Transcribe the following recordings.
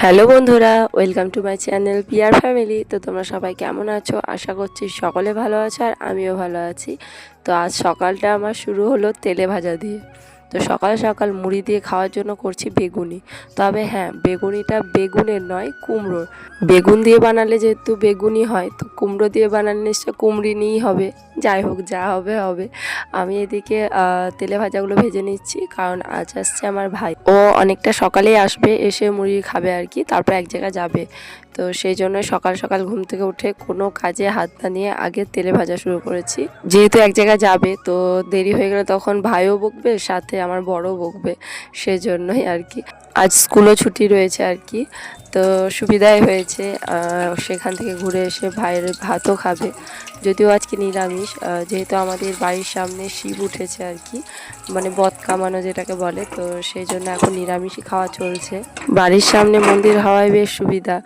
Hello বন্ধুরা, welcome to my channel পিয়ার family. তো তোমরা সবাই কেমন আছো? আশা করছি সকলে ভালো আছো আর আমিও ভালো আছি। তো আজ সকালটা আমার শুরু হলো তেলে ভাজা দিয়ে। তো সকাল সকাল মুড়ি দিয়ে খাওয়ার জন্য করছি বেগুনি। তবে হ্যাঁ, বেগুনিটা বেগুনের নয়, কুমড়োর। বেগুন দিয়ে বানালে যেহেতু বেগুনি হয়, তো কুমড়ো দিয়ে বানালে নিশ্চয় কুমড়িনিই হবে। যাই হোক, যা হবে হবে। আমি এদিকে তেলে ভাজাগুলো ভেজে নিচ্ছি, কারণ আজ আসছে আমার ভাই। ও অনেকটা সকালেই আসবে, এসে মুড়ি খাবে আর কি, তারপর এক জায়গায় যাবে। তো সেই জন্য সকাল সকাল ঘুম থেকে উঠে কোনো কাজে হাত না নিয়ে আগে তেলে ভাজা শুরু করেছি। যেহেতু এক জায়গায় যাবে, তো দেরি হয়ে গেলে তখন ভাইও বকবে, সাথে আমার বড়ও বকবে, সেজন্যই আর কি। আজ স্কুলও ছুটি রয়েছে আর কি, তো সুবিধাই হয়েছে। সেখান থেকে ঘুরে এসে ভাইয়ের ভাতও খাবে, যদিও আজকে নিরামিষ। যেহেতু আমাদের বাড়ির সামনে শিব উঠেছে আর কি, মানে বদ কামানো যেটাকে বলে, তো সেই জন্য এখন নিরামিষই খাওয়া চলছে। বাড়ির সামনে মন্দির হওয়ায় বেশ সুবিধা,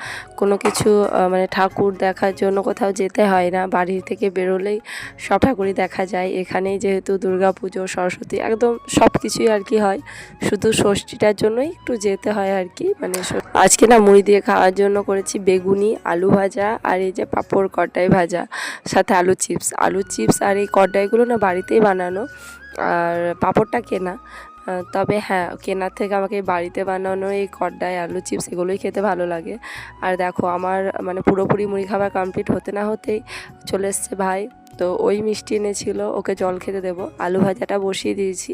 কোনো কিছু মানে ঠাকুর দেখার জন্য কোথাও যেতে হয় না, বাড়ির থেকে বেরোলেই সব ঠাকুরই দেখা যায়। এখানেই যেহেতু দুর্গা পুজো, সরস্বতী, একদম সব কিছুই আর কি হয়, শুধু ষষ্ঠীটার জন্যই একটু যেতে হয় আর কি। মানে আজকে না মুড়ি দিয়ে খাওয়ার জন্য করেছি বেগুনি, আলু ভাজা, আর এই যে পাঁপড় কড়াই ভাজা, সাথে আলু চিপস। আর এই কড়াইগুলো না বাড়িতেই বানানো, আর পাঁপড়টা কেনা। তবে হ্যাঁ, কেনার থেকে আমাকে বাড়িতে বানানো এই কড়াই, আলু চিপস এগুলোই খেতে ভালো লাগে। আর দেখো, আমার মানে পুরোপুরি মুড়ি খাবার কমপ্লিট হতে না হতেই চলে এসছে ভাই। তো ওই মিষ্টি এনেছিল, ওকে জল খেতে দেবো। আলু ভাজাটা বসিয়ে দিয়েছি,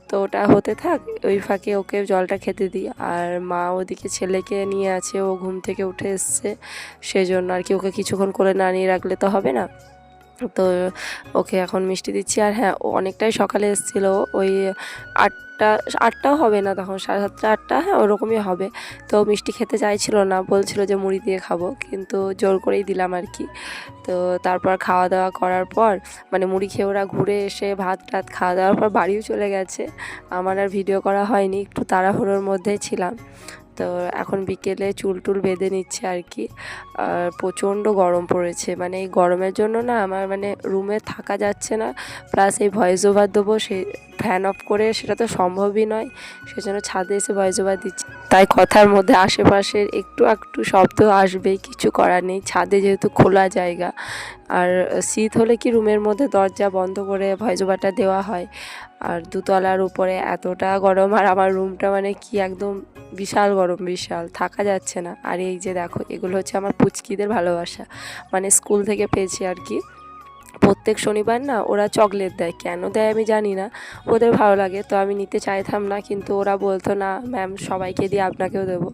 তো ওটা হতে থাক, ওই ফাঁকে ওকে জলটা খেতে দিই। আর মা ওদিকে ছেলেকে নিয়ে আছে, ও ঘুম থেকে উঠে এসছে, সেজন্য আর কি ওকে কিছুক্ষণ কোলে না নিয়ে রাখলে তো হবে না। তো ওকে এখন মিষ্টি দিচ্ছি। আর হ্যাঁ, ও অনেকটাই সকালে এসেছিলো, ওই 8টাও হবে না তখন, 7:30 8টা, হ্যাঁ ওরকমই হবে। তো মিষ্টি খেতে চাইছিল না, বলছিল যে মুড়ি দিয়ে খাবো, কিন্তু জোর করেই দিলাম আর কি। তো তারপর খাওয়া দাওয়া করার পর, মানে মুড়ি খেয়ে ওরা ঘুরে এসে ভাত টাত খাওয়া দাওয়ার পর বাড়িও চলে গেছে। আমার আর ভিডিও করা হয়নি, একটু তাড়াহুড়োর মধ্যেই ছিলাম। তো এখন বিকেলে চুল টুল বেঁধে নিচ্ছে আর কি। আর প্রচণ্ড গরম পড়েছে, মানে এই গরমের জন্য না আমার মানে রুমে থাকা যাচ্ছে না। প্লাস এই ভয়েস ওভার দেবো, সেই ফ্যান অফ করে সেটা তো সম্ভবই নয়, সেজন্য ছাদে এসে ভয়েস ওভার দিচ্ছি। তাই কথার মধ্যে আশেপাশের একটু একটু শব্দ আসবেই, কিছু করার নেই। ছাদে যেহেতু খোলা জায়গা, আর শীত হলে কি রুমের মধ্যে দরজা বন্ধ করে ভয়েস ওভারটা দেওয়া হয়। আর দুতলার উপরে এতটা গরম, আর আমার রুমটা মানে কি একদম বিশাল গরম, বিশাল, থাকা যাচ্ছে না। আর এই যে দেখো, এগুলো হচ্ছে আমার পুচকিদের ভালোবাসা, মানে স্কুল থেকে পেয়েছি আর কি। প্রত্যেক শনিবার না ওরা চকলেট দেয়, কেন দেয় আমি জানি না, ওদের ভালো লাগে। তো আমি নিতে চাইতাম না, কিন্তু ওরা বলতো না ম্যাম সবাইকে দিয়ে আপনাকেও দেবো।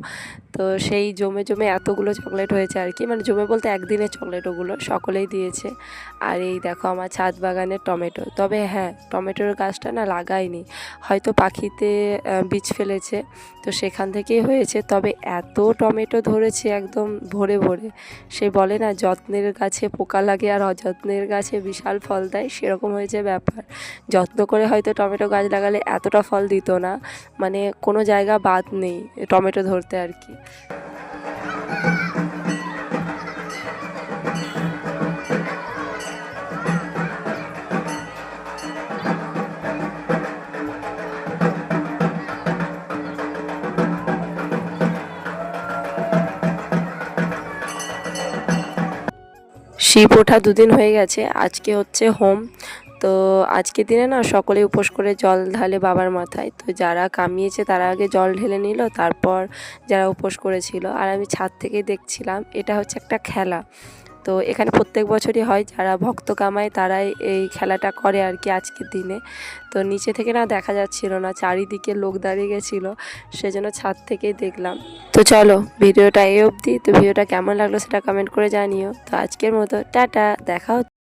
তো সেই জমে জমে এতগুলো চকলেট হয়েছে আর কি, মানে জমে বলতে একদিনের চকলেট, ওগুলো সকলেই দিয়েছে। আর এই দেখো আমার ছাদ বাগানের টমেটো। তবে হ্যাঁ, টমেটোর গাছটা না লাগাইনি, হয়তো পাখিতে বীজ ফেলেছে, তো সেখান থেকেই হয়েছে। তবে এত টমেটো ধরেছে একদম ভরে ভরে, সে বলে না যত্নের গাছে পোকা লাগে আর অযত্নের গাছে বিশাল ফল দেয়, সেরকম হয়েছে ব্যাপার। যত্ন করে হয়তো টমেটো গাছ লাগালে এতটা ফল দিত না, মানে কোনো জায়গা বাদ নেই টমেটো ধরতে আর কি। শিব ওঠা 2 দিন হয়ে গেছে, আজকে হচ্ছে হোম। তো আজকের দিনে না সকলে উপোস করে জল ঢালে বাবার মাথায়। তো যারা কামিয়েছে তারা আগে জল ঢেলে নিল, তারপর যারা উপোস করেছিল। আর আমি ছাদ থেকেই দেখছিলাম, এটা হচ্ছে একটা খেলা। তো এখানে প্রত্যেক বছরই হয়, যারা ভক্ত কামায় তারাই এই খেলাটা করে আর কি আজকের দিনে। তো নিচে থেকে না দেখা যাচ্ছিল না, চারিদিকে লোক দাঁড়িয়ে গেছিলো, সেজন্য ছাদ থেকেই দেখলাম। তো চলো, ভিডিওটা এই অবধি। তো ভিডিওটা কেমন লাগলো সেটা কমেন্ট করে জানিও। তো আজকের মতো টাটা, দেখা হচ্ছে।